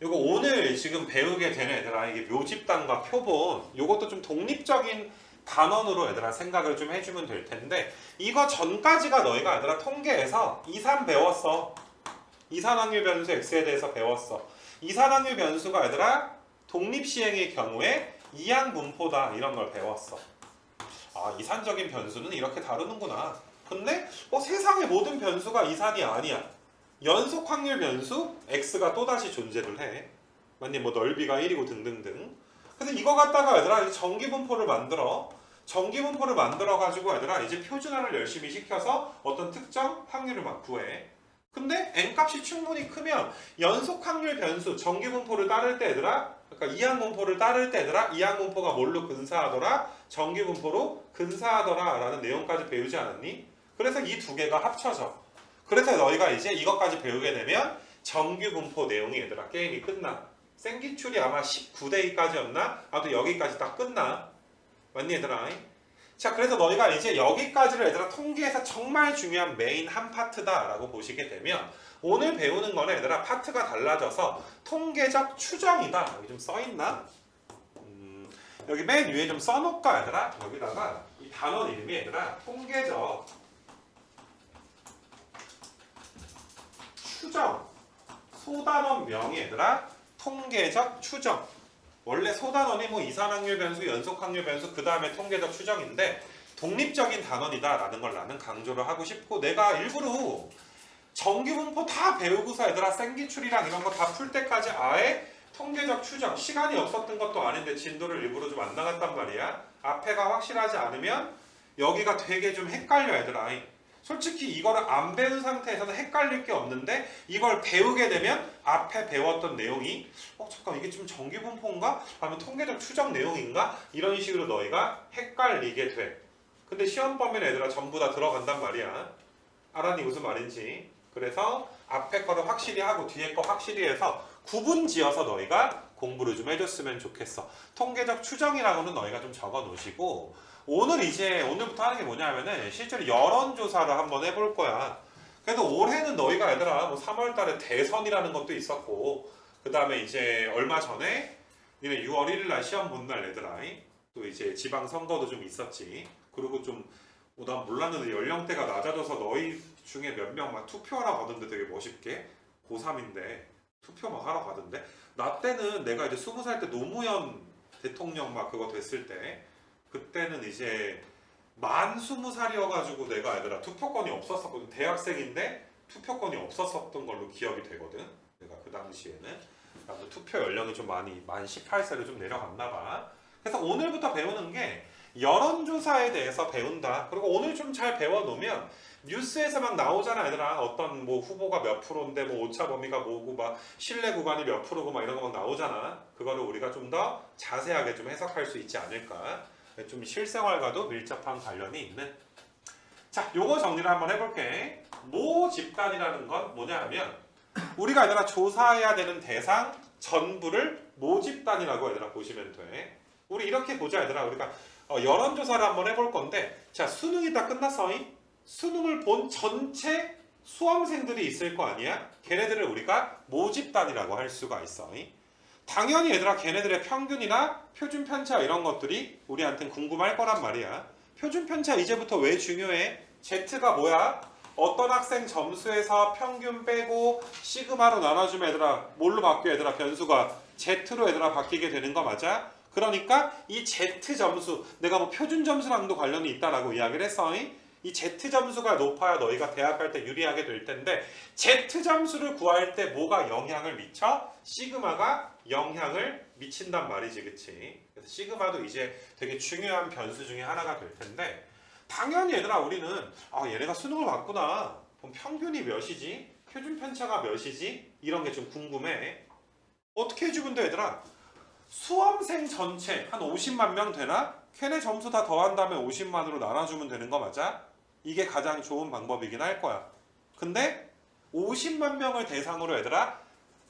이거 오늘 지금 배우게 되는 얘들아, 이게 묘집단과 표본, 이것도 좀 독립적인 단원으로 얘들아 생각을 좀 해주면 될 텐데, 이거 전까지가 너희가 얘들아 통계에서 이산 배웠어. 이산확률 변수 x에 대해서 배웠어. 이산확률 변수가 얘들아 독립시행의 경우에 이항분포다, 이런 걸 배웠어. 아, 이산적인 변수는 이렇게 다루는구나. 근데 세상의 모든 변수가 이산이 아니야. 연속 확률 변수 x가 또다시 존재를 해. 맞니? 뭐 넓이가 1이고 등등등. 그래서 이거 갖다가 얘들아 이제 정기분포를 만들어. 정기분포를 만들어 가지고 얘들아 이제 표준화를 열심히 시켜서 어떤 특정 확률을 막 구해. 근데 n값이 충분히 크면 연속 확률 변수 정기분포를 따를 때 얘들아, 그러니까 이항분포를 따를 때 얘들아, 이항분포가 뭘로 근사하더라? 정기분포로 근사하더라 라는 내용까지 배우지 않았니? 그래서 이 두 개가 합쳐져. 그래서 너희가 이제 이것까지 배우게 되면 정규분포 내용이 얘들아 게임이 끝나. 생기출이 아마 19대2까지였나? 아무튼 여기까지 딱 끝나. 맞니 얘들아? 자, 그래서 너희가 이제 여기까지를 얘들아 통계에서 정말 중요한 메인 한 파트다 라고 보시게 되면, 오늘 배우는 거는 얘들아 파트가 달라져서 통계적 추정이다. 여기 좀 써있나? 여기 맨 위에 좀 써놓을까 얘들아? 여기다가 이 단원 이름이 얘들아 통계적 추정. 소단원 명이 얘들아 통계적 추정. 원래 소단원이 뭐 이산확률 변수, 연속확률 변수, 그 다음에 통계적 추정인데 독립적인 단원이다 라는 걸 나는 강조를 하고 싶고, 내가 일부러 정기분포 다 배우고서 얘들아 생기출이랑 이런 거 다 풀 때까지 아예 통계적 추정, 시간이 없었던 것도 아닌데 진도를 일부러 좀 안 나갔단 말이야. 앞에가 확실하지 않으면 여기가 되게 좀 헷갈려 얘들아. 솔직히 이거를 안 배운 상태에서는 헷갈릴 게 없는데, 이걸 배우게 되면 앞에 배웠던 내용이 잠깐 이게 좀 정기분포인가? 아니면 통계적 추정 내용인가? 이런 식으로 너희가 헷갈리게 돼. 근데 시험 범위는 얘들아 전부 다 들어간단 말이야. 알았니 무슨 말인지? 그래서 앞에 거를 확실히 하고 뒤에 거 확실히 해서 구분 지어서 너희가 공부를 좀 해줬으면 좋겠어. 통계적 추정이라고는 너희가 좀 적어 놓으시고, 오늘부터 하는 게 뭐냐면은 실제로 여론조사를 한번 해볼 거야. 그래도 올해는 너희가 얘들아 뭐 3월 달에 대선이라는 것도 있었고, 그 다음에 이제 얼마 전에 니네 6월 1일 날 시험 본 날 얘들아 또 이제 지방선거도 좀 있었지. 그리고 좀 난 몰랐는데 연령대가 낮아져서 너희 중에 몇 명 막 투표하러 가던데 되게 멋있게. 고3인데 투표 막 하러 가던데. 나 때는 내가 이제 20살 때 노무현 대통령 막 그거 됐을 때, 그때는 이제 만 20살이어가지고 내가 얘들아 투표권이 없었거든. 대학생인데 투표권이 없었던 걸로 기억이 되거든. 내가 그 당시에는. 나도 투표 연령이 좀 많이 만 18세로 좀 내려갔나 봐. 그래서 오늘부터 배우는 게 여론조사에 대해서 배운다. 그리고 오늘 좀 잘 배워놓으면 뉴스에서 막 나오잖아 얘들아. 어떤 뭐 후보가 몇 프로인데 뭐 오차 범위가 뭐고 막 신뢰 구간이 몇 프로고 막 이런 거 막 나오잖아. 그거를 우리가 좀 더 자세하게 좀 해석할 수 있지 않을까. 좀 실생활과도 밀접한 관련이 있는. 자, 요거 정리를 한번 해볼게. 모집단이라는 건 뭐냐 하면, 우리가 얘들아 조사해야 되는 대상 전부를 모집단이라고 얘들아 보시면 돼. 우리 이렇게 보자 얘들아. 우리가 여론조사를 한번 해볼 건데, 자, 수능이 다 끝났어. 수능을 본 전체 수험생들이 있을 거 아니야? 걔네들을 우리가 모집단이라고 할 수가 있어. 당연히 얘들아 걔네들의 평균이나 표준 편차 이런 것들이 우리한테는 궁금할 거란 말이야. 표준 편차 이제부터 왜 중요해? Z가 뭐야? 어떤 학생 점수에서 평균 빼고 시그마로 나눠주면 얘들아 뭘로 바뀌어? 얘들아 변수가 Z로 얘들아 바뀌게 되는 거 맞아? 그러니까 이 Z 점수, 내가 뭐 표준 점수랑도 관련이 있다라고 이야기를 했어. 이 Z 점수가 높아야 너희가 대학 갈 때 유리하게 될 텐데, Z 점수를 구할 때 뭐가 영향을 미쳐? 시그마가 영향을 미친단 말이지, 그치? 그래서 시그마도 이제 되게 중요한 변수 중에 하나가 될 텐데, 당연히 얘들아 우리는 얘네가 수능을 봤구나. 그럼 평균이 몇이지? 표준 편차가 몇이지? 이런 게 좀 궁금해. 어떻게 해주면 돼 얘들아? 수험생 전체 한 50만 명 되나? 걔네 점수 다 더한 다음에 50만으로 나눠주면 되는 거 맞아? 이게 가장 좋은 방법이긴 할 거야. 근데 50만 명을 대상으로 얘들아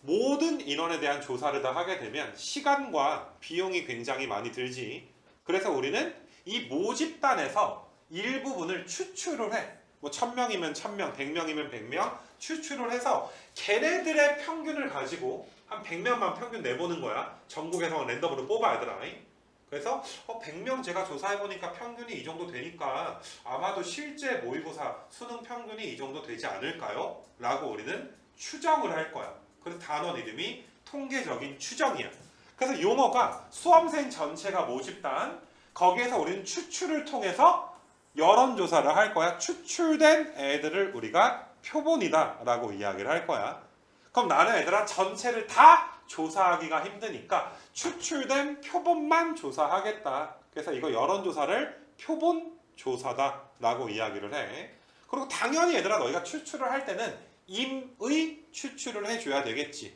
모든 인원에 대한 조사를 다 하게 되면 시간과 비용이 굉장히 많이 들지. 그래서 우리는 이 모집단에서 일부분을 추출을 해. 뭐 1000명이면 1000명, 100명이면 100명 추출을 해서 걔네들의 평균을 가지고 한 100명만 평균 내보는 거야. 전국에서 랜덤으로 뽑아 얘들아. 그래서 100명 제가 조사해보니까 평균이 이 정도 되니까 아마도 실제 모의고사 수능 평균이 이 정도 되지 않을까요? 라고 우리는 추정을 할 거야. 그래서 단원 이름이 통계적인 추정이야. 그래서 용어가 수험생 전체가 모집단, 거기에서 우리는 추출을 통해서 여론조사를 할 거야. 추출된 애들을 우리가 표본이다 라고 이야기를 할 거야. 그럼 나는 얘들아 전체를 다 조사하기가 힘드니까 추출된 표본만 조사하겠다. 그래서 이거 여론조사를 표본조사다 라고 이야기를 해. 그리고 당연히 얘들아 너희가 추출을 할 때는 임의 추출을 해줘야 되겠지.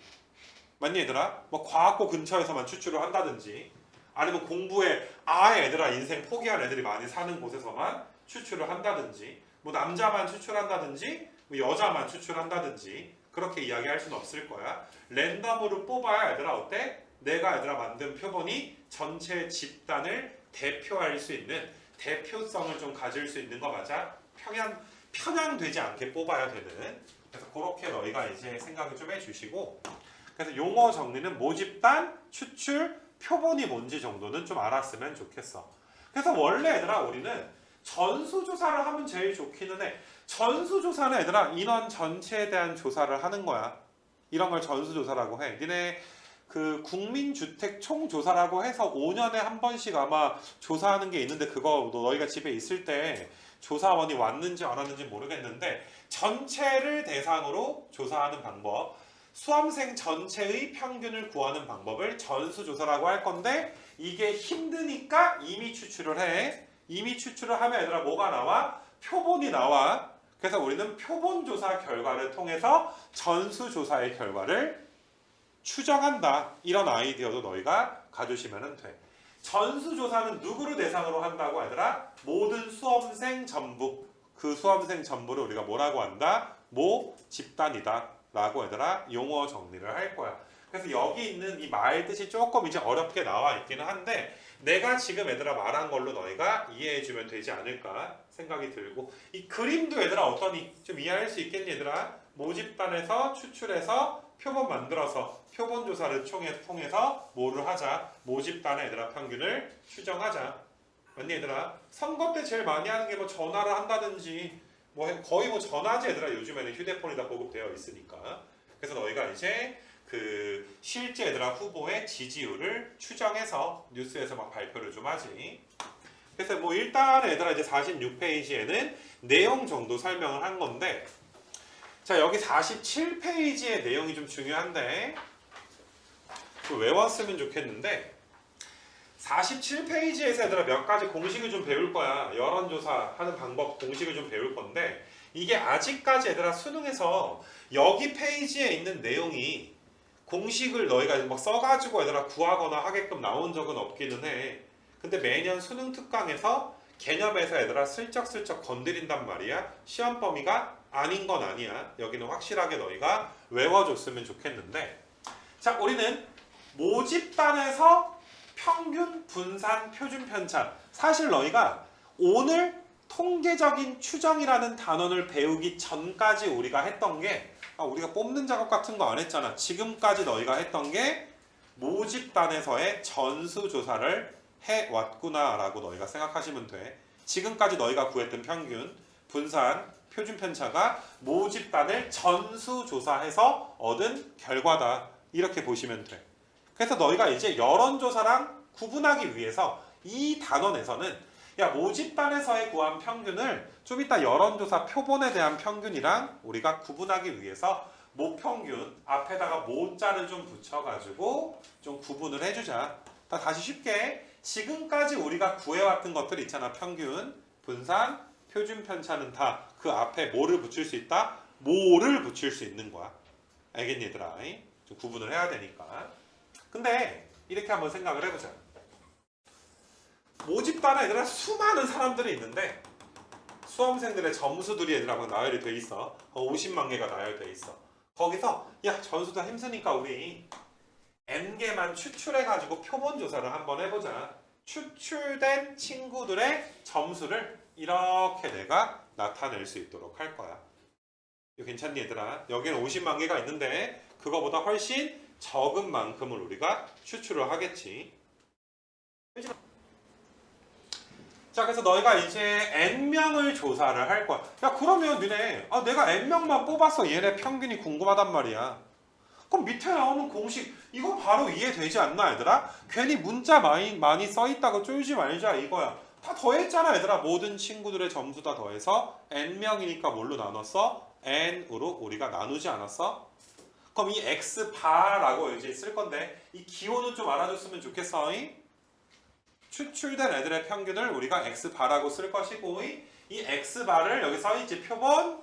맞니 얘들아? 뭐 과학고 근처에서만 추출을 한다든지 아니면 공부에 아예 얘들아 인생 포기한 애들이 많이 사는 곳에서만 추출을 한다든지 뭐 남자만 추출한다든지 뭐 여자만 추출한다든지 그렇게 이야기할 수는 없을 거야. 랜덤으로 뽑아야 얘들아 어때? 내가 얘들아 만든 표본이 전체 집단을 대표할 수 있는 대표성을 좀 가질 수 있는 거 맞아? 편향되지 않게 뽑아야 되는. 그래서 그렇게 너희가 이제 생각을 좀 해주시고 그래서 용어 정리는 모집단, 추출, 표본이 뭔지 정도는 좀 알았으면 좋겠어. 그래서 원래 얘들아 우리는 전수조사를 하면 제일 좋기는 해. 전수조사는 얘들아 인원 전체에 대한 조사를 하는 거야. 이런 걸 전수조사라고 해. 니네 그 국민주택 총조사라고 해서 5년에 한 번씩 아마 조사하는 게 있는데 그거 너희가 집에 있을 때 조사원이 왔는지 안 왔는지 모르겠는데 전체를 대상으로 조사하는 방법, 수험생 전체의 평균을 구하는 방법을 전수조사라고 할 건데 이게 힘드니까 임의 추출을 해. 임의 추출을 하면 얘들아 뭐가 나와? 표본이 나와. 그래서 우리는 표본조사 결과를 통해서 전수조사의 결과를 추정한다. 이런 아이디어도 너희가 가주시면 돼. 전수조사는 누구를 대상으로 한다고 얘들아? 모든 수험생 전부. 그 수험생 전부를 우리가 뭐라고 한다? 모 집단이다 라고 얘들아 용어 정리를 할 거야. 그래서 여기 있는 이 말뜻이 조금 이제 어렵게 나와 있기는 한데 내가 지금 얘들아 말한 걸로 너희가 이해해주면 되지 않을까 생각이 들고 이 그림도 얘들아 어떠니? 좀 이해할 수 있겠니 얘들아? 모집단에서 추출해서 표본 만들어서 표본 조사를 통해서 뭐를 하자? 모집단의 얘들아 평균을 추정하자. 맞니 얘들아? 선거 때 제일 많이 하는 게 뭐 전화를 한다든지 뭐 거의 뭐 전화지 얘들아 요즘에는 휴대폰이 다 보급되어 있으니까. 그래서 너희가 이제 그 실제 얘들아 후보의 지지율을 추정해서 뉴스에서 막 발표를 좀 하지. 그래서 뭐 일단 얘들아 이제 46페이지에는 내용 정도 설명을 한 건데 자 여기 47페이지의 내용이 좀 중요한데 좀 외웠으면 좋겠는데 47페이지에서 얘들아 몇 가지 공식을 좀 배울 거야. 여론조사 하는 방법 공식을 좀 배울 건데 이게 아직까지 얘들아 수능에서 여기 페이지에 있는 내용이 공식을 너희가 막 써가지고 얘들아 구하거나 하게끔 나온 적은 없기는 해. 근데 매년 수능 특강에서 개념에서 얘들아 슬쩍슬쩍 건드린단 말이야. 시험 범위가 아닌 건 아니야. 여기는 확실하게 너희가 외워줬으면 좋겠는데 자 우리는 모집단에서 평균, 분산, 표준 편차. 사실 너희가 오늘 통계적인 추정이라는 단원을 배우기 전까지 우리가 했던 게 우리가 뽑는 작업 같은 거 안 했잖아. 지금까지 너희가 했던 게 모집단에서의 전수조사를 해왔구나 라고 너희가 생각하시면 돼. 지금까지 너희가 구했던 평균, 분산, 표준 편차가 모집단을 전수조사해서 얻은 결과다. 이렇게 보시면 돼. 그래서 너희가 이제 여론조사랑 구분하기 위해서 이 단원에서는 야 모집단에서의 구한 평균을 좀 이따 여론조사 표본에 대한 평균이랑 우리가 구분하기 위해서 모평균 앞에다가 모자를 좀 붙여가지고 좀 구분을 해주자. 다시 쉽게 지금까지 우리가 구해왔던 것들 있잖아. 평균, 분산, 표준 편차는 다 그 앞에 뭐를 붙일 수 있다? 모를 붙일 수 있는 거야. 알겠니 얘들아? 좀 구분을 해야 되니까. 근데 이렇게 한번 생각을 해보자. 모집단에 얘들아 수많은 사람들이 있는데 수험생들의 점수들이 얘들아 나열이 돼 있어. 50만 개가 나열돼 있어. 거기서 야 전수 다 힘쓰니까 우리 N개만 추출해가지고 표본 조사를 한번 해보자. 추출된 친구들의 점수를 이렇게 내가 나타낼 수 있도록 할 거야. 이거 괜찮니 얘들아? 여기는 50만 개가 있는데 그거보다 훨씬 적은 만큼을 우리가 추출을 하겠지. 자, 그래서 너희가 이제 n명을 조사를 할 거야. 야, 그러면 니네 내가 n명만 뽑았어. 얘네 평균이 궁금하단 말이야. 그럼 밑에 나오는 공식 이거 바로 이해되지 않나 얘들아? 괜히 문자 많이 써있다고 쫄지 말자 이거야. 다 더했잖아 얘들아. 모든 친구들의 점수 다 더해서 n명이니까 뭘로 나눴어? n으로 우리가 나누지 않았어? 그럼 이 x바라고 이제 쓸 건데 이 기호는 좀 알아줬으면 좋겠어. 추출된 애들의 평균을 우리가 x바라고 쓸 것이고 이 x바를 여기서 이제 표본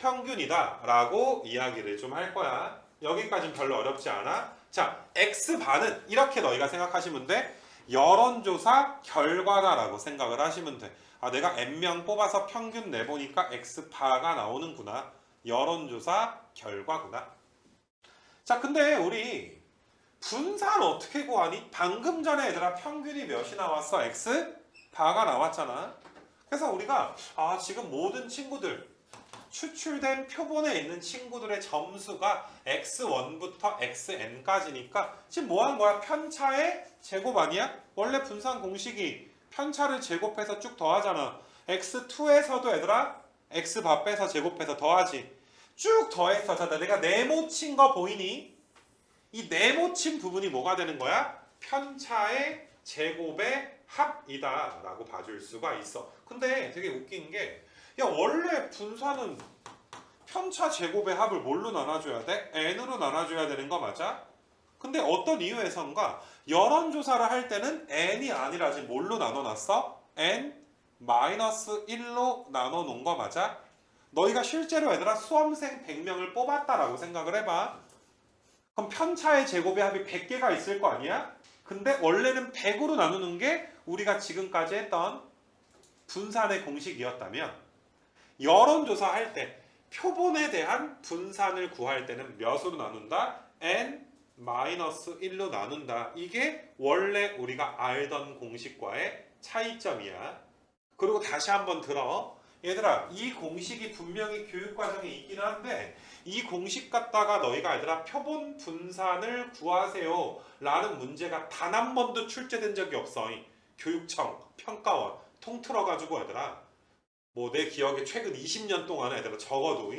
평균이다 라고 이야기를 좀 할 거야. 여기까지는 별로 어렵지 않아. 자, x바는 이렇게 너희가 생각하시면 돼. 여론조사 결과다라고 생각을 하시면 돼. 내가 n명 뽑아서 평균 내보니까 x바가 나오는구나. 여론조사 결과구나. 자, 근데 우리 분산 어떻게 구하니? 방금 전에 얘들아 평균이 몇이 나왔어? x바가 나왔잖아. 그래서 우리가 지금 모든 친구들 추출된 표본에 있는 친구들의 점수가 x1부터 xn까지니까 지금 뭐 하는 거야? 편차의 제곱 아니야? 원래 분산 공식이 편차를 제곱해서 쭉 더하잖아. x2에서도 얘들아 x바 빼서 제곱해서 더하지. 쭉 더해서 자, 내가 네모친 거 보이니? 이 네모친 부분이 뭐가 되는 거야? 편차의 제곱의 합이다 라고 봐줄 수가 있어. 근데 되게 웃긴 게 원래 분산은 편차 제곱의 합을 뭘로 나눠줘야 돼? n으로 나눠줘야 되는 거 맞아? 근데 어떤 이유에선가 여론조사를 할 때는 n이 아니라 지금 뭘로 나눠놨어? n-1로 나눠놓은 거 맞아? 너희가 실제로 얘들아 수험생 100명을 뽑았다라고 생각을 해봐. 그럼 편차의 제곱의 합이 100개가 있을 거 아니야? 근데 원래는 100으로 나누는 게 우리가 지금까지 했던 분산의 공식이었다면 여론조사 할 때 표본에 대한 분산을 구할 때는 몇으로 나눈다? n-1로 나눈다. 이게 원래 우리가 알던 공식과의 차이점이야. 그리고 다시 한번 들어. 얘들아 이 공식이 분명히 교육과정에 있긴 한데 이 공식 갖다가 너희가 얘들아 표본 분산을 구하세요 라는 문제가 단 한 번도 출제된 적이 없어. 교육청, 평가원 통틀어가지고 얘들아 뭐 내 기억에 최근 20년 동안에 얘들아 적어도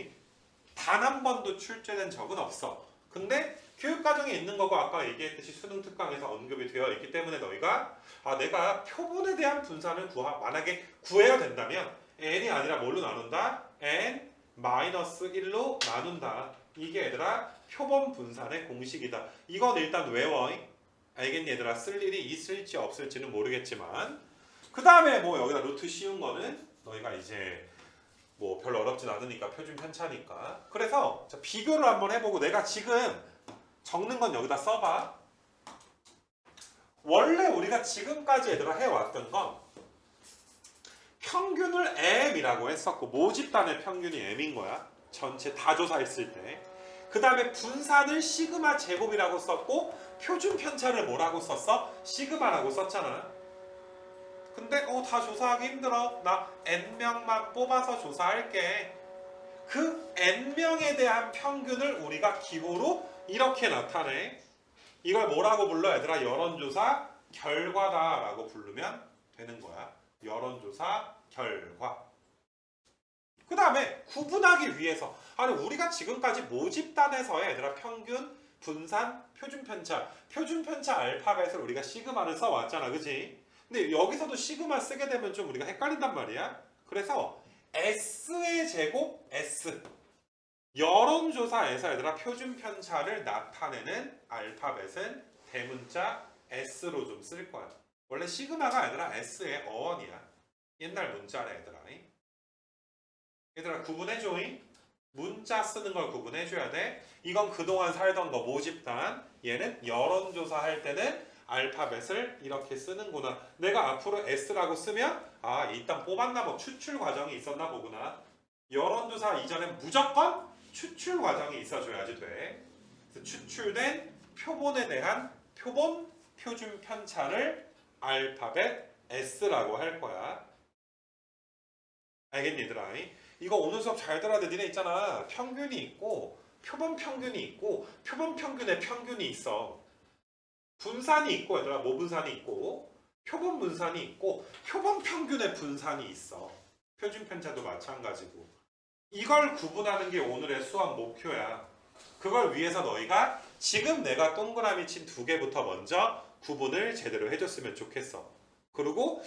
단 한 번도 출제된 적은 없어. 근데 교육과정에 있는 거고 아까 얘기했듯이 수능 특강에서 언급이 되어 있기 때문에 너희가 내가 표본에 대한 분산을 만약에 구해야 된다면 n이 아니라 뭘로 나눈다? n-1로 나눈다. 이게 얘들아 표본 분산의 공식이다. 이건 일단 외워. 알겠니 얘들아? 쓸 일이 있을지 없을지는 모르겠지만 그 다음에 뭐 여기다 루트 씌운 거는 너희가 이제 뭐 별로 어렵진 않으니까 표준 편차니까. 그래서 비교를 한번 해보고 내가 지금 적는 건 여기다 써봐. 원래 우리가 지금까지 얘들아 해왔던 건 평균을 m이라고 했었고 모집단의 평균이 m인 거야. 전체 다 조사했을 때. 그 다음에 분산을 시그마 제곱이라고 썼고 표준 편차를 뭐라고 썼어? 시그마라고 썼잖아. 근데 다 조사하기 힘들어. 나 n명만 뽑아서 조사할게. 그 n명에 대한 평균을 우리가 기호로 이렇게 나타내. 이걸 뭐라고 불러 얘들아? 여론조사 결과다라고 부르면 되는 거야. 여론조사 결과. 그 다음에 구분하기 위해서 우리가 지금까지 모집단에서의 얘들아 평균, 분산, 표준편차 알파벳을 우리가 시그마를 써왔잖아. 그치? 근데 여기서도 시그마 쓰게 되면 좀 우리가 헷갈린단 말이야. 그래서 S의 제곱 S 여론조사에서 얘들아 표준편차를 나타내는 알파벳은 대문자 S로 좀 쓸 거야. 원래 시그마가 얘들아 S의 어원이야. 옛날 문자래 얘들아. 얘들아 구분해줘. 문자 쓰는 걸 구분해줘야 돼. 이건 그동안 살던 거 모집단. 얘는 여론조사 할 때는 알파벳을 이렇게 쓰는구나. 내가 앞으로 S라고 쓰면 일단 뽑았나 봐. 추출 과정이 있었나 보구나. 여론조사 이전엔 무조건 추출 과정이 있어줘야지 돼. 그래서 추출된 표본에 대한 표준 편차를 알파벳 S라고 할 거야. 알겠니 얘들아? 이거 오늘 수업 잘 들어야 돼. 니네 있잖아. 평균이 있고 표본 평균이 있고 표본 평균에 평균이 있어. 분산이 있고 얘들아 모분산이 있고 표본 분산이 있고 표본 평균의 분산이 있어. 표준 편차도 마찬가지고. 이걸 구분하는 게 오늘의 수학 목표야. 그걸 위해서 너희가 지금 내가 동그라미 친 두 개부터 먼저 구분을 제대로 해줬으면 좋겠어. 그리고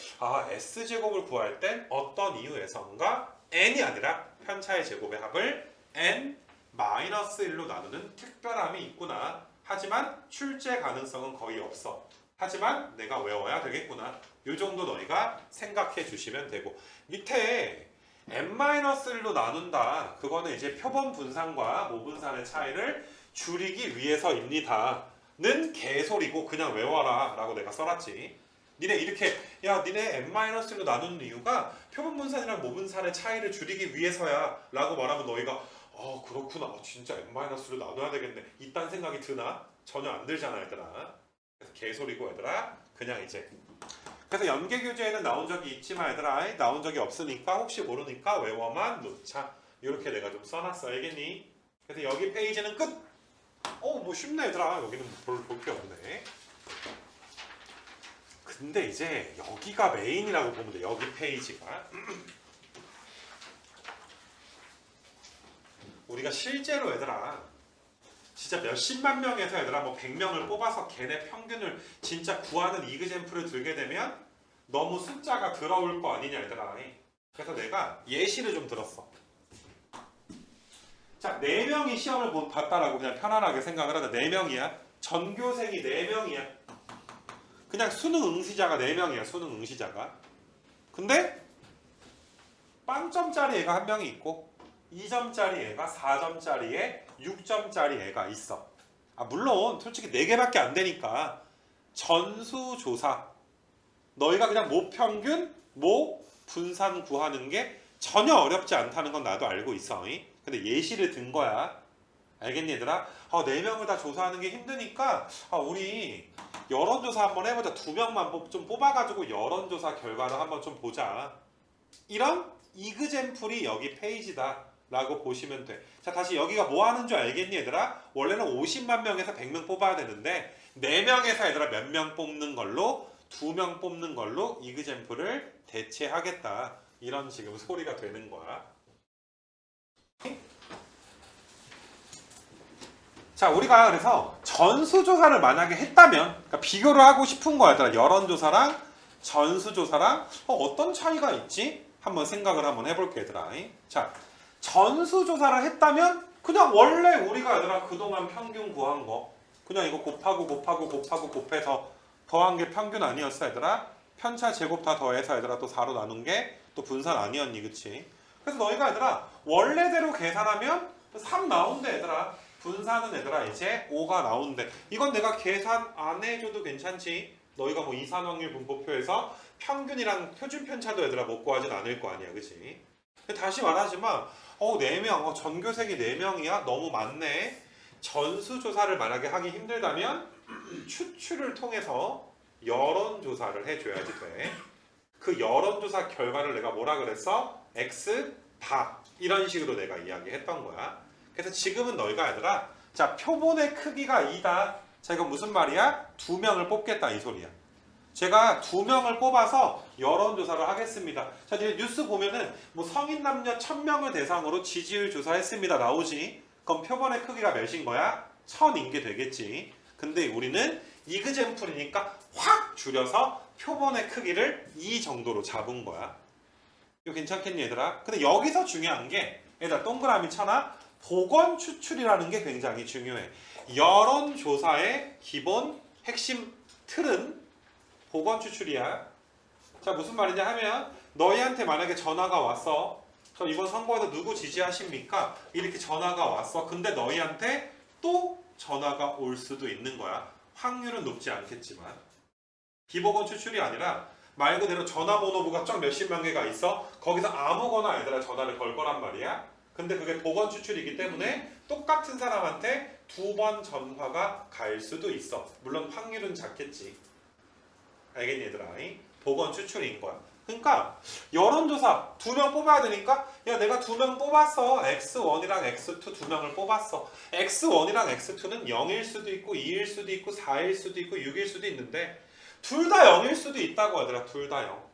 S제곱을 구할 땐 어떤 이유에선가 n이 아니라 편차의 제곱의 합을 n-1로 나누는 특별함이 있구나. 하지만 출제 가능성은 거의 없어. 하지만 내가 외워야 되겠구나. 이 정도 너희가 생각해 주시면 되고, 밑에 n-1로 나눈다. 그거는 이제 표본 분산과 모분산의 차이를 줄이기 위해서입니다. 는 개소리고 그냥 외워라 라고 내가 써놨지. 니네 이렇게 니네 n-로 나누는 이유가 표본 분산이랑 모분산의 차이를 줄이기 위해서야 라고 말하면 너희가 그렇구나. 진짜 n-로 나눠야 되겠네. 이딴 생각이 드나? 전혀 안 들잖아 얘들아. 그래서 개소리고 얘들아. 그냥 이제 그래서 연계교재에는 나온 적이 있지만 얘들아 나온 적이 없으니까 혹시 모르니까 외워만 놓자. 이렇게 내가 좀 써놨어. 알겠니? 그래서 여기 페이지는 끝! 뭐 쉽네 얘들아. 여기는 볼 게 없네. 근데 이제 여기가 메인이라고 보면 돼. 여기 페이지가. 우리가 실제로 얘들아 진짜 몇십만 명에서 얘들아 뭐 100명을 뽑아서 걔네 평균을 진짜 구하는 이그젠플을 들게 되면 너무 숫자가 들어올 거 아니냐 얘들아. 그래서 내가 예시를 좀 들었어. 자, 4명이 시험을 봤다라고 그냥 편안하게 생각을 하자. 4명이야. 전교생이 4명이야. 그냥 수능 응시자가 4명이야. 수능 응시자가. 근데 빵점짜리 애가 한 명이 있고 2점짜리 애가 4점짜리에 6점짜리 애가 있어. 물론 솔직히 4개밖에 안 되니까 전수조사 너희가 그냥 모평균, 모분산 구하는 게 전혀 어렵지 않다는 건 나도 알고 있어. 근데 예시를 든 거야. 알겠니 얘들아? 4명을 다 조사하는 게 힘드니까 우리 여론조사 한번 해보자. 2명만 좀 뽑아가지고 여론조사 결과를 한번 좀 보자. 이런 이그젠플이 여기 페이지다 라고 보시면 돼. 자, 다시 여기가 뭐 하는 줄 알겠니 얘들아? 원래는 50만 명에서 100명 뽑아야 되는데 4명에서 얘들아 몇 명 뽑는 걸로 2명 뽑는 걸로 이그젠플을 대체하겠다. 이런 지금 소리가 되는 거야. 자, 우리가 그래서 전수조사를 만약에 했다면 그러니까 비교를 하고 싶은 거야. 얘들아. 여론조사랑 전수조사랑 어떤 차이가 있지? 한번 생각을 한번 해볼게 얘들아. 자, 전수조사를 했다면 그냥 원래 우리가 얘들아 그동안 평균 구한 거 그냥 이거 곱하고 곱해서 더한 게 평균 아니었어 얘들아? 편차 제곱 다 더해서 얘들아 또 4로 나눈 게 또 분산 아니었니 그치? 그래서 너희가 얘들아 원래대로 계산하면 3 나온대 얘들아. 분산은 얘들아 이제 5가 나온대. 이건 내가 계산 안 해줘도 괜찮지. 너희가 뭐 이산확률 분포표에서 평균이랑 표준 편차도 얘들아 못 구하진 않을 거 아니야 그치? 다시 말하지만 4명, 전교생이 4명이야? 너무 많네. 전수조사를 만약에 하기 힘들다면 추출을 통해서 여론조사를 해줘야지 돼. 그 여론조사 결과를 내가 뭐라 그랬어? X바 이런 식으로 내가 이야기했던 거야. 그래서 지금은 너희가 얘들아 자 표본의 크기가 2다. 자 이건 무슨 말이야? 2명을 뽑겠다 이 소리야. 제가 2명을 뽑아서 여론조사를 하겠습니다. 자, 이제 뉴스 보면은 뭐 성인 남녀 1000명을 대상으로 지지율 조사했습니다. 나오지? 그럼 표본의 크기가 몇인 거야? 1000인 게 되겠지. 근데 우리는 이그젠플이니까 확 줄여서 표본의 크기를 2 정도로 잡은 거야. 이거 괜찮겠니 얘들아? 근데 여기서 중요한 게 얘들아 동그라미 쳐놔. 보건 추출이라는 게 굉장히 중요해. 여론조사의 기본 핵심 틀은 보건 추출이야. 자 무슨 말이냐 하면 너희한테 만약에 전화가 왔어. 저 이번 선거에서 누구 지지하십니까? 이렇게 전화가 왔어. 근데 너희한테 또 전화가 올 수도 있는 거야. 확률은 높지 않겠지만 비보건 추출이 아니라 말 그대로 전화번호부가 쫙 몇십만 개가 있어. 거기서 아무거나 얘들아 전화를 걸 거란 말이야. 근데 그게 보건 추출이기 때문에 똑같은 사람한테 2번 전화가 갈 수도 있어. 물론 확률은 작겠지. 알겠니 얘들아? 보건 추출인 거야. 그러니까 여론조사 2명 뽑아야 되니까 야 내가 2명 뽑았어. X1이랑 X2 2명을 뽑았어. X1이랑 X2는 0일 수도 있고 2일 수도 있고 4일 수도 있고 6일 수도 있는데 둘 다 0일 수도 있다고 하더라. 둘 다 0.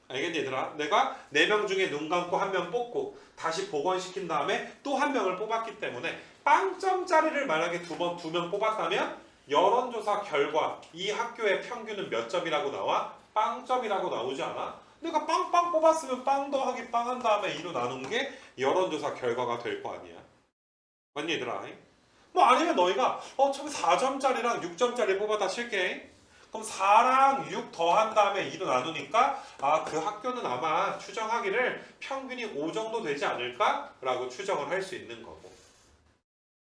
알겠니 얘들아? 내가 4명 중에 눈 감고 1명 뽑고 다시 복원시킨 다음에 또 1명을 뽑았기 때문에 빵점짜리를 만약에 2명 뽑았다면 여론조사 결과 이 학교의 평균은 몇 점이라고 나와? 빵점이라고 나오지 않아? 내가 빵빵 뽑았으면 빵 더하기 빵 한 다음에 2로 나눈 게 여론조사 결과가 될 거 아니야. 맞니 얘들아? 뭐 아니면 너희가 저기 4점짜리랑 6점짜리 뽑아다 칠게. 그럼 4랑 6 더한 다음에 2로 나누니까 그 학교는 아마 추정하기를 평균이 5 정도 되지 않을까? 라고 추정을 할 수 있는 거고.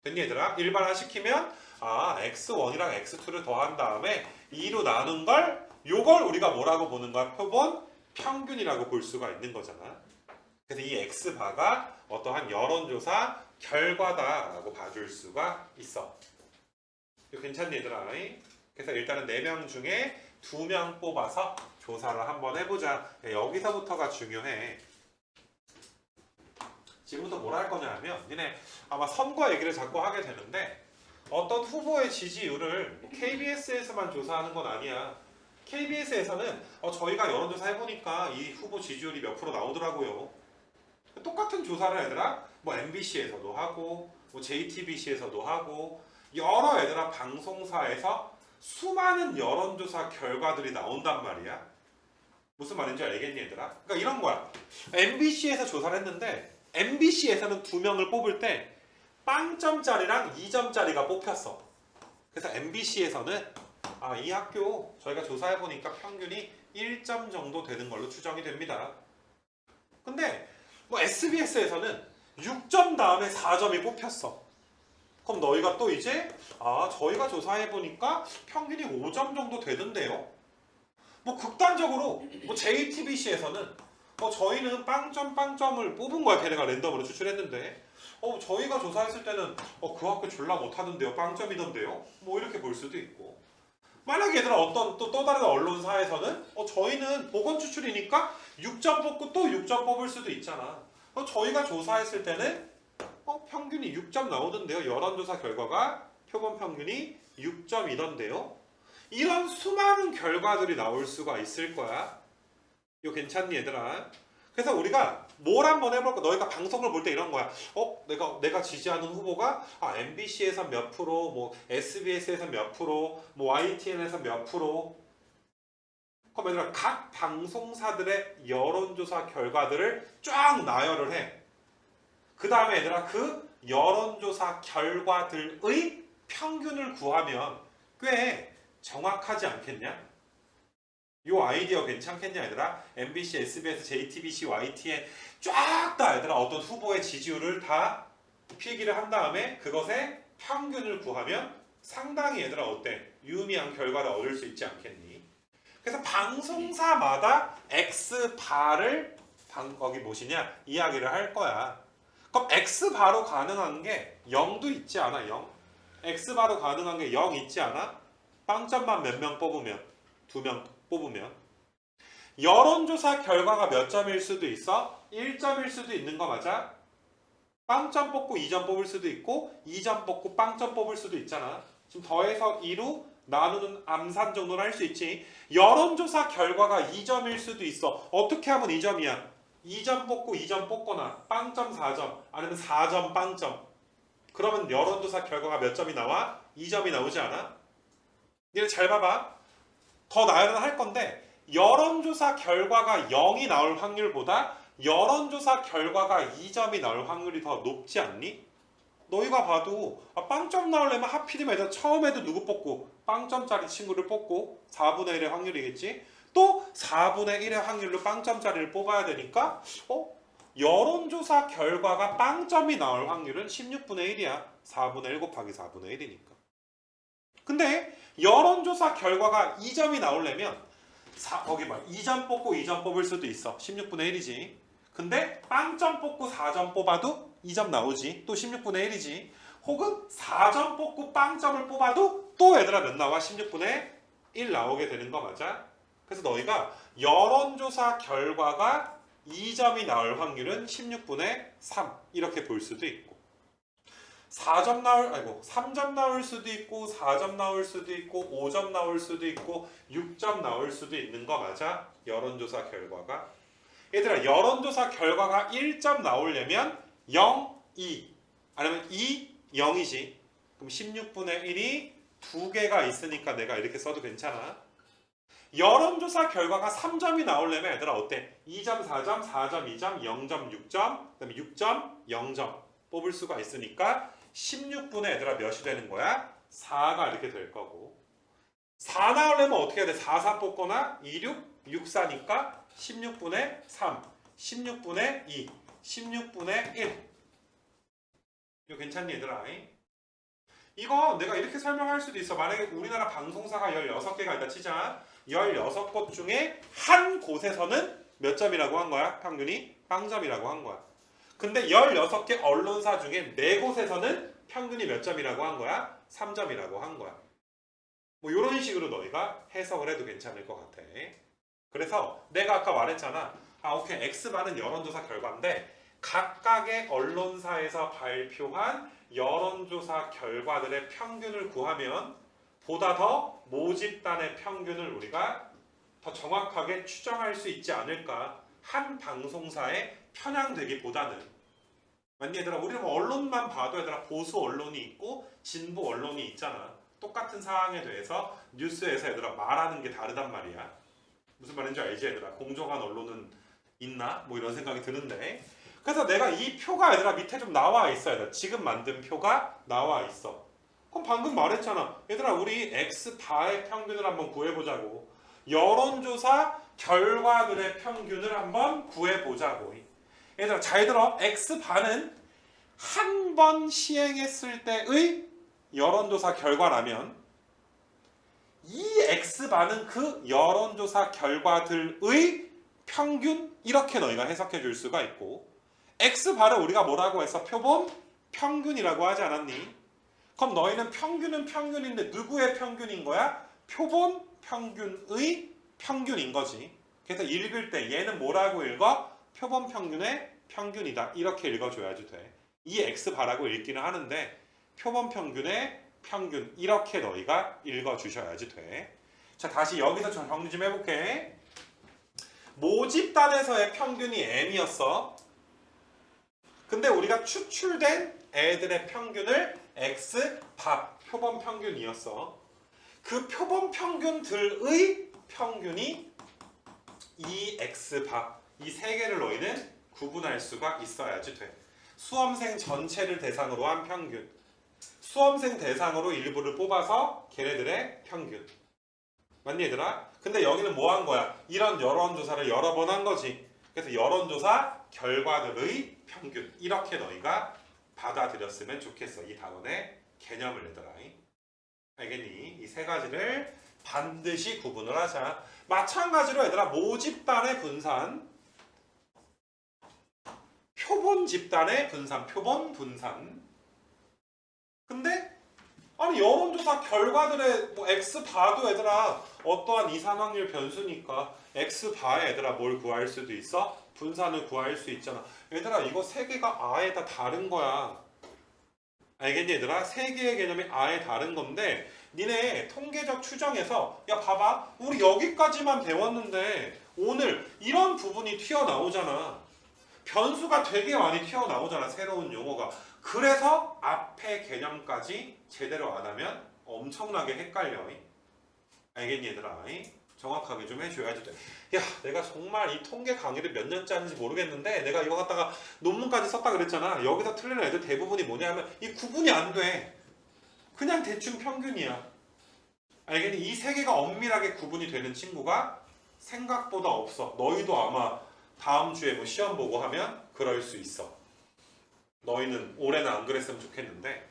됐니 얘들아? 일반화 시키면 X1이랑 X2를 더한 다음에 2로 나눈 걸 요걸 우리가 뭐라고 보는 거야? 표본 평균이라고 볼 수가 있는 거잖아. 그래서 이 X바가 어떠한 여론조사 결과다라고 봐줄 수가 있어. 이거 괜찮니 얘들아? 그래서 일단은 4명 중에 2명 뽑아서 조사를 한번 해보자. 여기서부터가 중요해. 지금부터 뭘 할 거냐 하면 니네 아마 선거 얘기를 자꾸 하게 되는데 어떤 후보의 지지율을 KBS에서만 조사하는 건 아니야. KBS에서는 저희가 여론조사 해보니까 이 후보 지지율이 몇 프로 나오더라고요. 똑같은 조사를 얘들아 뭐 MBC에서도 하고 뭐 JTBC에서도 하고 여러 얘들아 방송사에서 수많은 여론조사 결과들이 나온단 말이야. 무슨 말인지 알겠니 얘들아? 그러니까 이런 거야. MBC에서 조사를 했는데 MBC에서는 2명을 뽑을 때 빵점짜리랑 2점짜리가 뽑혔어. 그래서 MBC에서는 이 학교 저희가 조사해보니까 평균이 1점 정도 되는 걸로 추정이 됩니다. 근데 뭐 SBS에서는 6점 다음에 4점이 뽑혔어. 그럼 너희가 또 이제 저희가 조사해보니까 평균이 5점 정도 되던데요. 뭐 극단적으로 뭐 JTBC에서는 저희는 빵점을 뽑은 거야. 걔네가 랜덤으로 추출했는데 저희가 조사했을 때는 그 학교 졸라 못하던데요. 빵점이던데요. 뭐 이렇게 볼 수도 있고. 만약에 얘들아 어떤 또 다른 언론사에서는 저희는 보건 추출이니까 6점 뽑고 또 6점 뽑을 수도 있잖아. 저희가 조사했을 때는 평균이 6점 나오던데요. 여론조사 결과가 표본 평균이 6점이던데요. 이런 수많은 결과들이 나올 수가 있을 거야. 이거 괜찮니 얘들아? 그래서 우리가 뭘 한번 해볼까? 너희가 방송을 볼 때 이런 거야. 내가 지지하는 후보가 MBC에서 몇 프로, 뭐 SBS에서 몇 프로, 뭐 YTN에서 몇 프로. 그럼 얘들아 각 방송사들의 여론조사 결과들을 쫙 나열을 해. 그 다음에 얘들아 그 여론조사 결과들의 평균을 구하면 꽤 정확하지 않겠냐? 요 아이디어 괜찮겠냐 얘들아? MBC, SBS, JTBC, YTN 쫙 다 얘들아 어떤 후보의 지지율을 다 필기를 한 다음에 그것의 평균을 구하면 상당히 얘들아 어때? 유의미한 결과를 얻을 수 있지 않겠니? 그래서 방송사마다 X바를 거기 무엇이냐? 이야기를 할 거야. 그럼 X바로 가능한 게 0도 있지 않아? 0? X바로 가능한 게 0 있지 않아? 빵점만 몇 명 뽑으면 2명 뽑으면 여론조사 결과가 몇 점일 수도 있어? 1점일 수도 있는 거 맞아? 빵점 뽑고 2점 뽑을 수도 있고 2점 뽑고 빵점 뽑을 수도 있잖아. 지금 더해서 2로 나누는 암산 정도는 할 수 있지. 여론조사 결과가 2점일 수도 있어. 어떻게 하면 2점이야? 2점 뽑고 2점 뽑거나 빵점 4점 아니면 4점 빵점. 그러면 여론조사 결과가 몇 점이 나와? 2점이 나오지 않아? 니네 잘 봐봐. 더 나열은 할 건데 여론조사 결과가 0이 나올 확률보다 여론조사 결과가 2점이 나올 확률이 더 높지 않니? 너희가 봐도 빵점 나오려면 하필이면 일단 처음에도 누구 뽑고 빵점짜리 친구를 뽑고 4분의 1의 확률이겠지? 또 4분의 1의 확률로 빵점짜리를 뽑아야 되니까 여론조사 결과가 빵점이 나올 확률은 16분의 1이야. 4분의 1 곱하기 4분의 1이니까. 근데 여론조사 결과가 2점이 나오려면 거기 2점 뽑고 2점 뽑을 수도 있어. 16분의 1이지. 근데 빵점 뽑고 4점 뽑아도 2점 나오지. 또 16분의 1이지. 혹은 4점 뽑고 빵점을 뽑아도 또 얘들아 몇 나와? 16분의 1 나오게 되는 거 맞아? 그래서 너희가 여론조사 결과가 2점이 나올 확률은 16분의 3 이렇게 볼 수도 있고 3점 나올 수도 있고 4점 나올 수도 있고 5점 나올 수도 있고 6점 나올 수도 있는 거 맞아? 여론조사 결과가 얘들아 여론조사 결과가 1점 나오려면 0, 2 아니면 2, 0이지 그럼 16분의 1이 2개가 있으니까 내가 이렇게 써도 괜찮아 여론조사 결과가 3점이 나오려면 얘들아 어때? 2점, 4점, 4점, 2점, 0점, 6점 그 다음에 6점, 0점 뽑을 수가 있으니까 16분의 얘들아 몇이 되는 거야? 4가 이렇게 될 거고 4 나오려면 어떻게 해야 돼? 4, 4 뽑거나 2, 6, 6, 4니까 16분의 3, 16분의 2, 16분의 1 이거 괜찮니 얘들아? 이거 내가 이렇게 설명할 수도 있어. 만약에 우리나라 방송사가 16개가 있다 치자 16곳 중에 한 곳에서는 몇 점이라고 한 거야? 평균이? 빵점이라고 한 거야. 근데 16개 언론사 중에 4곳에서는 평균이 몇 점이라고 한 거야? 3점이라고 한 거야. 뭐 이런 식으로 너희가 해석을 해도 괜찮을 것 같아. 그래서 내가 아까 말했잖아. 오케이. X반은 여론조사 결과인데 각각의 언론사에서 발표한 여론조사 결과들의 평균을 구하면 보다 더 모집단의 평균을 우리가 더 정확하게 추정할 수 있지 않을까. 한 방송사에 편향되기보다는. 맞니 얘들아? 우리는 뭐 언론만 봐도 얘들아 보수 언론이 있고 진보 언론이 있잖아. 똑같은 사항에 대해서 뉴스에서 얘들아 말하는 게 다르단 말이야. 무슨 말인지 알지 얘들아? 공정한 언론은 있나? 뭐 이런 생각이 드는데 그래서 내가 이 표가 얘들아 밑에 좀 나와 있어 얘들아. 지금 만든 표가 나와 있어. 그럼 방금 말했잖아. 얘들아 우리 X바의 평균을 한번 구해보자고. 여론조사 결과들의 평균을 한번 구해보자고. 얘들아 잘 들어. X바는 한 번 시행했을 때의 여론조사 결과라면 이 X바는 그 여론조사 결과들의 평균 이렇게 너희가 해석해 줄 수가 있고 X바를 우리가 뭐라고 해서 표본 평균이라고 하지 않았니? 그럼 너희는 평균은 평균인데 누구의 평균인 거야? 표본 평균의 평균인 거지. 그래서 읽을 때 얘는 뭐라고 읽어? 표본 평균의 평균이다. 이렇게 읽어줘야지 돼. 이 X바라고 읽기는 하는데 표본 평균의 평균 이렇게 너희가 읽어주셔야지 돼. 자 다시 여기서 정리 좀 해볼게. 모집단에서의 평균이 M이었어. 근데 우리가 추출된 애들의 평균을 X밥 표본 평균이었어. 그 표본 평균들의 평균이 이 X밥 이 세 개를 너희는 구분할 수가 있어야지 돼. 수험생 전체를 대상으로 한 평균 수험생 대상으로 일부를 뽑아서 걔네들의 평균 맞니 얘들아? 근데 여기는 뭐 한 거야? 이런 여론조사를 여러 번 한 거지. 그래서 여론조사 결과들의 평균 이렇게 너희가 받아들였으면 좋겠어. 이 단원의 개념을 얘들아. 알겠니? 이 세 가지를 반드시 구분을 하자. 마찬가지로 얘들아 모집단의 분산 표본 집단의 분산 표본 분산 근데 아니 여론조사 결과들의 뭐 X바도 얘들아 어떠한 이산확률 변수니까 X바에 얘들아 뭘 구할 수도 있어? 분산을 구할 수 있잖아. 얘들아 이거 세 개가 아예 다 다른 거야. 알겠니 얘들아? 세 개의 개념이 아예 다른 건데 니네 통계적 추정에서 야 봐봐 우리 여기까지만 배웠는데 오늘 이런 부분이 튀어나오잖아. 변수가 되게 많이 튀어나오잖아. 새로운 용어가. 그래서 앞에 개념까지 제대로 안 하면 엄청나게 헷갈려. 알겠니 얘들아? 정확하게 좀 해줘야지 돼. 야 내가 정말 이 통계 강의를 몇 년째 하는지 모르겠는데 내가 이거 갖다가 논문까지 썼다 그랬잖아. 여기서 틀리는 애들 대부분이 뭐냐 하면 이 구분이 안 돼. 그냥 대충 평균이야. 알겠니? 이 세 개가 엄밀하게 구분이 되는 친구가 생각보다 없어. 너희도 아마 다음 주에 뭐 시험 보고 하면 그럴 수 있어. 너희는 올해는 안 그랬으면 좋겠는데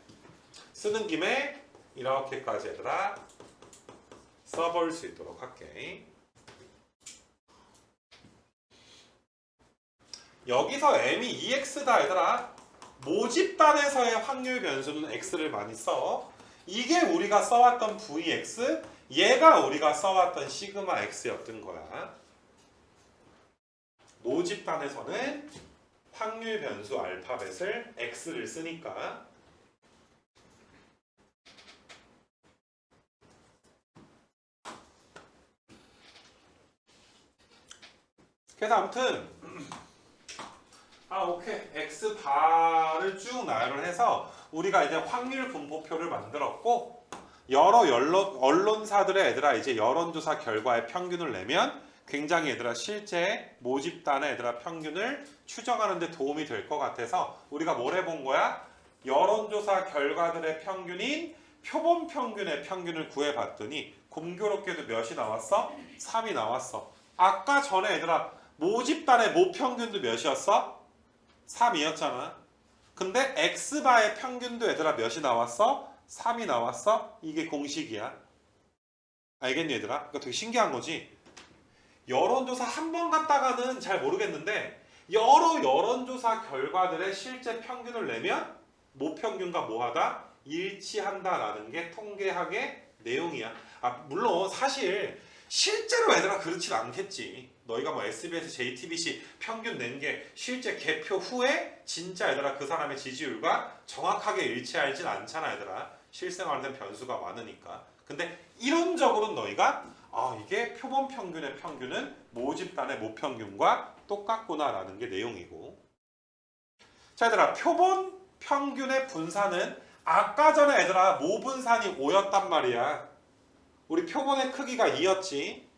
쓰는 김에 이렇게까지 얘들아 써볼 수 있도록 할게. 여기서 m이 2x다 얘들아. 모집단에서의 확률 변수는 x를 많이 써. 이게 우리가 써왔던 Vx, 얘가 우리가 써왔던 시그마 x였던 거야. 모집단에서는 확률 변수 알파벳을 x를 쓰니까. 그래서 아무튼 오케이. x바를 쭉 나열을 해서 우리가 이제 확률 분포표를 만들었고, 여러 언론사들의 얘들아 이제 여론조사 결과의 평균을 내면 굉장히 얘들아 실제 모집단의 얘들아 평균을 추정하는 데 도움이 될 것 같아서 우리가 뭘 해본 거야? 여론조사 결과들의 평균인 표본 평균의 평균을 구해봤더니 공교롭게도 몇이 나왔어? 3이 나왔어. 아까 전에 얘들아 모집단의 모평균도 몇이었어? 3이었잖아. 근데 x바의 평균도 얘들아 몇이 나왔어? 3이 나왔어? 이게 공식이야. 알겠니 얘들아? 이거 되게 신기한 거지. 여론조사 한 번 갔다가는 잘 모르겠는데 여러 여론조사 결과들의 실제 평균을 내면 모평균과 뭐하다? 일치한다라는 게 통계학의 내용이야. 물론 사실 실제로 얘들아 그렇진 않겠지. 너희가 뭐 SBS, JTBC 평균 낸 게 실제 개표 후에 진짜 얘들아 그 사람의 지지율과 정확하게 일치하진 않잖아 얘들아. 실생활된 변수가 많으니까. 근데 이론적으로는 너희가 이게 표본 평균의 평균은 모집단의 모평균과 똑같구나라는 게 내용이고. 자 얘들아 표본 평균의 분산은 아까 전에 얘들아 모분산이 5였단 말이야. 우리 표본의 크기가 2였지.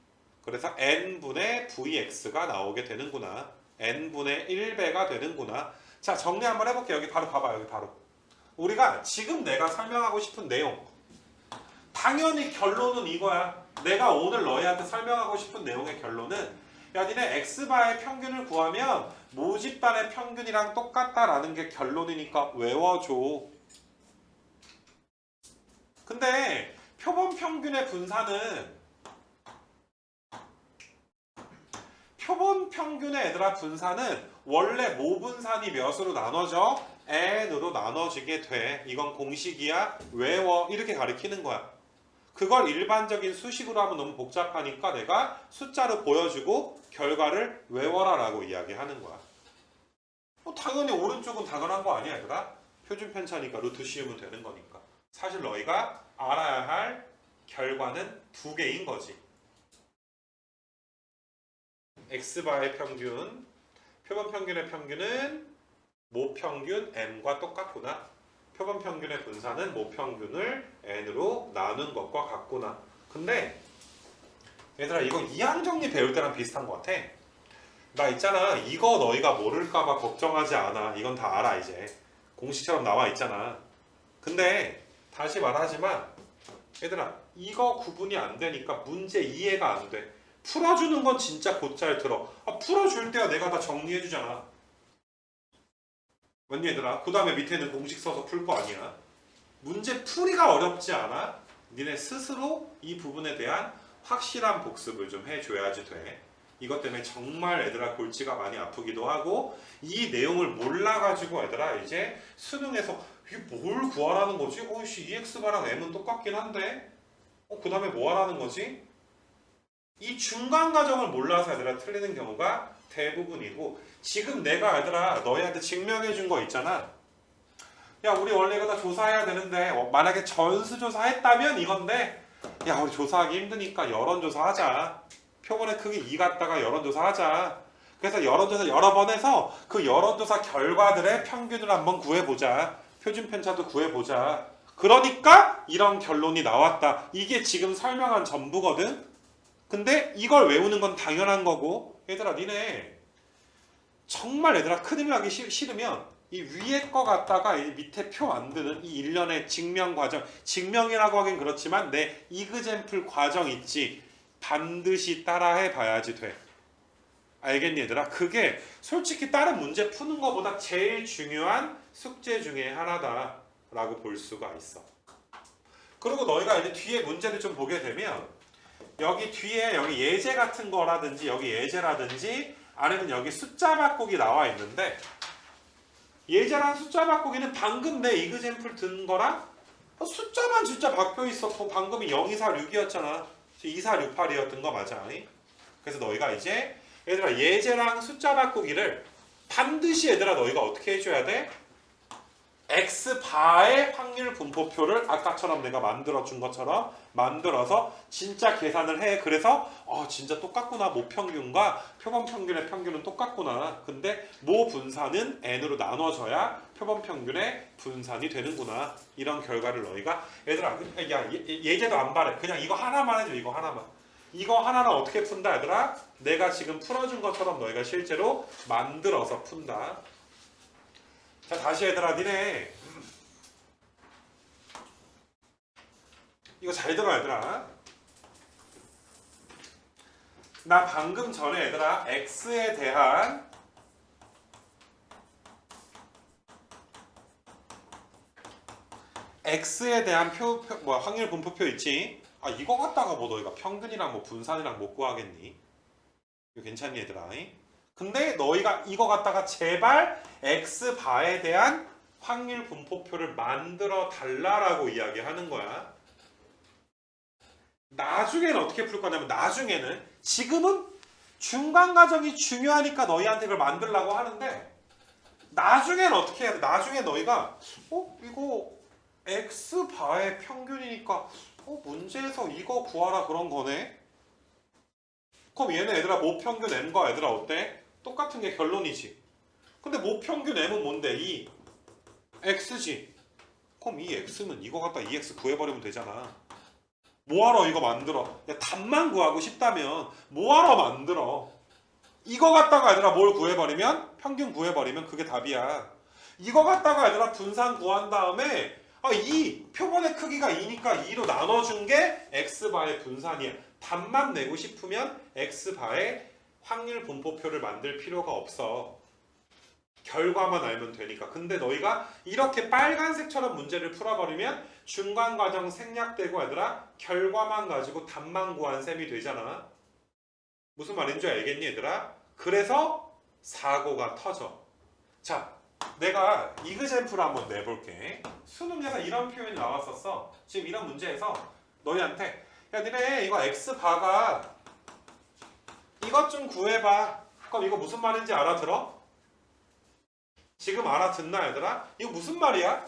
그래서 n분의 vx가 나오게 되는구나. n분의 1배가 되는구나. 자 정리 한번 해볼게요. 여기 바로 봐봐. 여기 바로. 우리가 지금 내가 설명하고 싶은 내용, 당연히 결론은 이거야. 내가 오늘 너희한테 설명하고 싶은 내용의 결론은 야 니네 x바의 평균을 구하면 모집단의 평균이랑 똑같다라는 게 결론이니까 외워줘. 근데 표본 평균의 분산은 표본 평균의 얘들아 분산은 원래 모분산이 몇으로 나눠져? n으로 나눠지게 돼. 이건 공식이야. 외워. 이렇게 가리키는 거야. 그걸 일반적인 수식으로 하면 너무 복잡하니까 내가 숫자로 보여주고 결과를 외워라 라고 이야기하는 거야. 당연히 오른쪽은 당연한 거 아니야 얘들아? 표준 편차니까 루트 씌우면 되는 거니까. 사실 너희가 알아야 할 결과는 두 개인 거지. x바의 평균, 표본 평균의 평균은 모평균 n과 똑같구나. 표본 평균의 분산은 모평균을 n으로 나눈 것과 같구나. 근데 얘들아 이거 이항정리 배울 때랑 비슷한 것 같아. 나 있잖아. 이거 너희가 모를까봐 걱정하지 않아. 이건 다 알아 이제. 공식처럼 나와 있잖아. 근데 다시 말하지만 얘들아 이거 구분이 안 되니까 문제 이해가 안 돼. 풀어주는 건 진짜 곧잘 들어. 풀어줄 때야 내가 다 정리해주잖아. 맞니 얘들아? 그 다음에 밑에는 공식 써서 풀 거 아니야. 문제 풀이가 어렵지 않아. 니네 스스로 이 부분에 대한 확실한 복습을 좀 해줘야지 돼. 이것 때문에 정말 얘들아 골치가 많이 아프기도 하고 이 내용을 몰라가지고 얘들아 이제 수능에서 이게 뭘 구하라는 거지? EX바랑 M은 똑같긴 한데 그 다음에 뭐 하라는 거지? 이 중간 과정을 몰라서 얘들아 틀리는 경우가 대부분이고 지금 내가 얘들아 너희한테 증명해 준 거 있잖아. 야 우리 원래 이거 다 조사해야 되는데 만약에 전수조사 했다면 이건데 야 우리 조사하기 힘드니까 여론조사 하자. 표본의 크기 2 갖다가 여론조사 하자. 그래서 여론조사 여러 번 해서 그 여론조사 결과들의 평균을 한번 구해보자. 표준 편차도 구해보자. 그러니까 이런 결론이 나왔다. 이게 지금 설명한 전부거든. 근데 이걸 외우는 건 당연한 거고 얘들아 니네 정말 얘들아 큰일 나기 싫으면 이 위에 거 갖다가 이 밑에 표 만드는 이 일련의 증명 과정, 증명이라고 하긴 그렇지만 내 이그젠플 과정 있지 반드시 따라해 봐야지 돼. 알겠니 얘들아? 그게 솔직히 다른 문제 푸는 거보다 제일 중요한 숙제 중에 하나다 라고 볼 수가 있어. 그리고 너희가 이제 뒤에 문제를 좀 보게 되면 여기 뒤에 여기 예제 같은 거라든지 여기 예제라든지 아니면 여기 숫자 바꾸기 나와 있는데 예제랑 숫자 바꾸기는 방금 내 이그젠플 든 거랑 숫자만 진짜 바뀌어 있었고 방금이 0246이었잖아. 2468이었던 거 맞아. 그래서 너희가 이제 얘들아 예제랑 숫자 바꾸기를 반드시 얘들아 너희가 어떻게 해줘야 돼? X바의 확률 분포표를 아까처럼 내가 만들어 준 것처럼 만들어서 진짜 계산을 해. 그래서 진짜 똑같구나. 모평균과 표본평균의 평균은 똑같구나. 근데 모 분산은 n으로 나눠져야 표본평균의 분산이 되는구나. 이런 결과를 너희가 얘들아 야 예제도 안 바래. 그냥 이거 하나만 해줘. 이거 하나만. 이거 하나는 어떻게 푼다 얘들아? 내가 지금 풀어준 것처럼 너희가 실제로 만들어서 푼다. 자 다시 얘들아 니네 이거 잘 들어 얘들아. 나 방금 전에 얘들아 x에 대한 확률 분포표 있지? 이거 갖다가 뭐 너희가 평균이랑 뭐 분산이랑 못 구하겠니? 이거 괜찮니 얘들아? 근데 너희가 이거 갖다가 제발 x바에 대한 확률 분포표를 만들어 달라라고 이야기하는 거야. 나중에는 어떻게 풀 거냐면 나중에는 지금은 중간 과정이 중요하니까 너희한테 그걸 만들라고 하는데 나중에는 어떻게 해야 돼? 나중에 너희가 이거 x바의 평균이니까 문제에서 이거 구하라 그런 거네. 그럼 얘는 얘들아 모평균 m과 얘들아 어때? 똑같은 게 결론이지. 근데 모평균 m은 뭔데? 이 x지. 그럼 이 x는 이거 갖다 2x 구해버리면 되잖아. 뭐하러 이거 만들어? 야, 답만 구하고 싶다면 뭐하러 만들어? 이거 갖다가 얘들아 뭘 구해버리면? 평균 구해버리면 그게 답이야. 이거 갖다가 얘들아 분산 구한 다음에 이 표본의 크기가 2니까 2로 나눠준 게 x바의 분산이야. 답만 내고 싶으면 x바의 확률 분포표를 만들 필요가 없어. 결과만 알면 되니까. 근데 너희가 이렇게 빨간색처럼 문제를 풀어버리면 중간 과정 생략되고 얘들아 결과만 가지고 답만 구한 셈이 되잖아. 무슨 말인지 알겠니 얘들아? 그래서 사고가 터져. 자, 내가 이그젠플을 한번 내볼게. 수능에서 이런 표현이 나왔었어. 지금 이런 문제에서 너희한테 야 니네 이거 x바가 이것 좀 구해봐. 그럼 이거 무슨 말인지 알아들어? 지금 알아듣나 얘들아? 이거 무슨 말이야?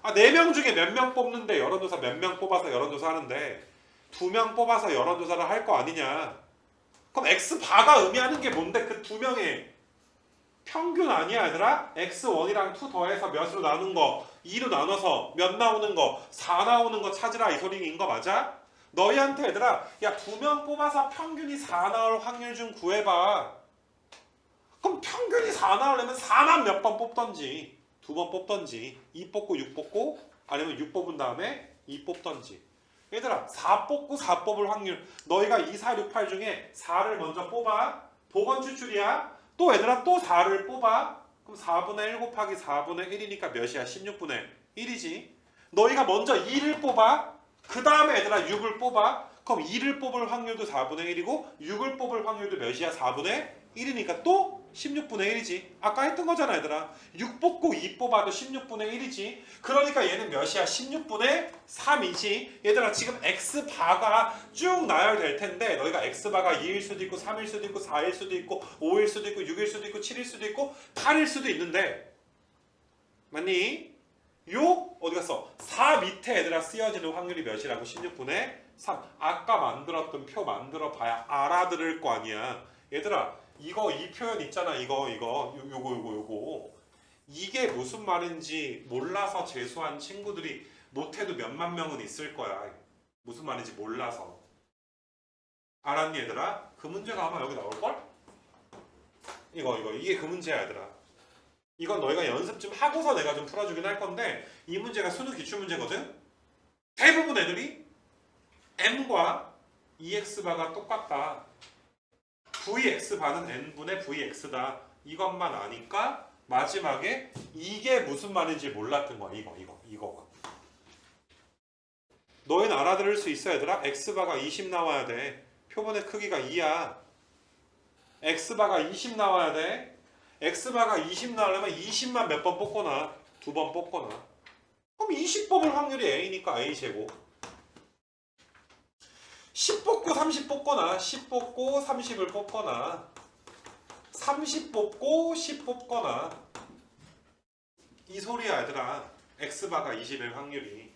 4명 중에 몇 명 뽑는데 여론조사 몇 명 뽑아서 여론조사 하는데 2명 뽑아서 여론조사를 할 거 아니냐. 그럼 x바가 의미하는 게 뭔데? 그 2명의 평균 아니야 얘들아? x1이랑 2 더해서 몇으로 나눈 거 2로 나눠서 몇 나오는 거 4 나오는 거 찾으라 이 소리인 거 맞아? 너희한테 얘들아 야 2명 뽑아서 평균이 4 나올 확률 좀 구해봐. 그럼 평균이 4 나오려면 4만 몇 번 뽑던지 2번 뽑던지 2 뽑고 6 뽑고 아니면 6 뽑은 다음에 2 뽑던지. 얘들아 4 뽑고 4 뽑을 확률 너희가 2, 4, 6, 8 중에 4를 먼저 뽑아. 복원 추출이야. 또 얘들아 또 4를 뽑아. 그럼 4분의 1 곱하기 4분의 1이니까 몇이야? 16분의 1이지. 너희가 먼저 2를 뽑아. 그 다음에 얘들아 6을 뽑아. 그럼 2를 뽑을 확률도 4분의 1이고 6을 뽑을 확률도 몇이야? 4분의 1이니까 또 16분의 1이지. 아까 했던 거잖아 얘들아. 6 뽑고 2 뽑아도 16분의 1이지. 그러니까 얘는 몇이야? 16분의 3이지. 얘들아 지금 x바가 쭉 나열될 텐데 너희가 x바가 2일 수도 있고 3일 수도 있고 4일 수도 있고 5일 수도 있고 6일 수도 있고 7일 수도 있고 8일 수도 있는데 맞니? 요 어디 갔어? 4 밑에 얘들아 쓰여지는 확률이 몇이라고? 16분의 3. 아까 만들었던 표 만들어 봐야 알아들을 거 아니야. 얘들아 이거 이 표현 있잖아. 요거 이게 무슨 말인지 몰라서 재수한 친구들이 못해도 몇만 명은 있을 거야. 무슨 말인지 몰라서. 알았니 얘들아? 그 문제가 아마 여기 나올걸? 이게 그 문제야 얘들아. 이건 너희가 연습 좀 하고서 내가 좀 풀어주긴 할 건데 이 문제가 수능 기출문제거든? 대부분 애들이 m과 ex바가 똑같다. vx바는 n분의 vx다. 이것만 아니까 마지막에 이게 무슨 말인지 몰랐던 거야. 이거가. 너희는 알아들을 수 있어 얘들아? x바가 20 나와야 돼. 표본의 크기가 2야. x바가 20 나와야 돼. x바가 20 나오려면 20만 몇 번 뽑거나 2번 뽑거나 그럼 20 뽑을 확률이 A니까 A제곱. 10 뽑고 30 뽑거나 10 뽑고 30을 뽑거나 30 뽑고 10 뽑거나 이 소리야 얘들아. X바가 20일 확률이.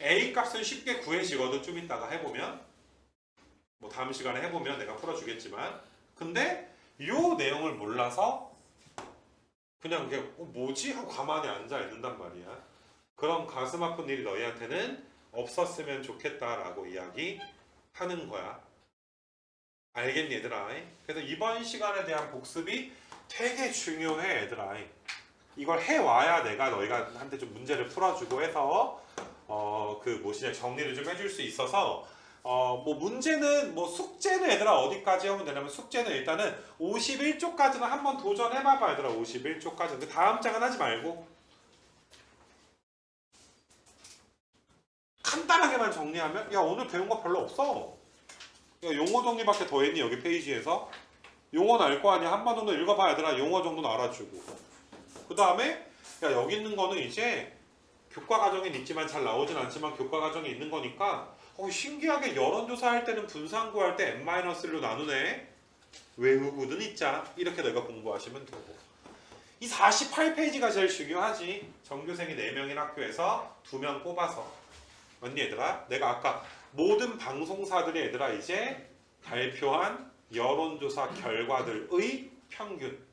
A 값은 쉽게 구해지거든. 좀 이따가 해보면. 뭐 다음 시간에 해보면 내가 풀어주겠지만. 근데 이 내용을 몰라서 그냥 뭐지? 하고 가만히 앉아 있는단 말이야. 그럼 가슴 아픈 일이 너희한테는 없었으면 좋겠다라고 이야기하는 거야. 알겠니 얘들아? 그래서 이번 시간에 대한 복습이 되게 중요해 얘들아. 이걸 해와야 내가 너희한테 좀 문제를 풀어주고 해서 정리를 좀 해줄 수 있어서 뭐 문제는 뭐 숙제는 얘들아 어디까지 하면 되냐면 숙제는 일단은 51쪽까지는 한번 도전해봐봐 얘들아. 51쪽까지. 근데 다음 장은 하지 말고 간단하게만 정리하면 야 오늘 배운 거 별로 없어. 야 용어 정리밖에 더 했니 여기 페이지에서? 용어는 알 거 아니야. 한 번 정도 읽어봐 얘들아. 용어 정도는 알아주고 그 다음에 야 여기 있는 거는 이제 교과 과정에 있지만 잘 나오진 않지만 교과 과정에 있는 거니까 신기하게 여론조사 할 때는 분산 구할 때 n-1로 나누네. 외우고는 있자. 이렇게 내가 공부하시면 되고 이 48페이지가 제일 중요하지. 전교생이 4명인 학교에서 2명 뽑아서 맞니 얘들아? 내가 아까 모든 방송사들이 얘들아 이제 발표한 여론조사 결과들의 평균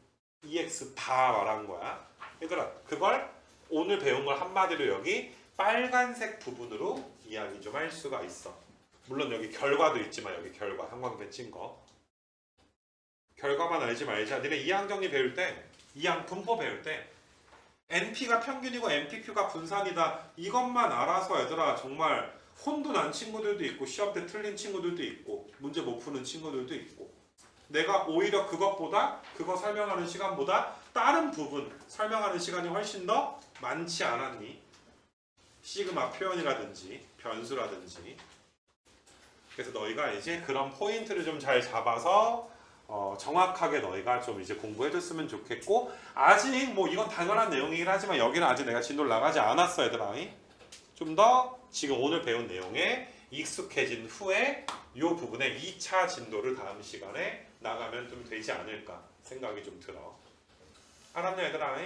EX 다 말한 거야. 얘들아 그걸 오늘 배운 걸 한마디로 여기 빨간색 부분으로 이야기 좀 할 수가 있어. 물론 여기 결과도 있지만 여기 결과 형광펜 친 거. 결과만 알지 말자. 니네 2학 정리 배울 때 2학 분포 배울 때 NP가 평균이고 NPQ가 분산이다. 이것만 알아서 얘들아 정말 혼도 난 친구들도 있고 시험 때 틀린 친구들도 있고 문제 못 푸는 친구들도 있고 내가 오히려 그것보다 그거 설명하는 시간보다 다른 부분 설명하는 시간이 훨씬 더 많지 않았니? 시그마 표현이라든지 변수라든지. 그래서 너희가 이제 그런 포인트를 좀 잘 잡아서 정확하게 너희가 좀 이제 공부해줬으면 좋겠고 아직 뭐 이건 당연한 내용이긴 하지만 여기는 아직 내가 진도를 나가지 않았어 얘들아. 좀 더 지금 오늘 배운 내용에 익숙해진 후에 이 부분에 2차 진도를 다음 시간에 나가면 좀 되지 않을까 생각이 좀 들어. 알았냐 얘들아?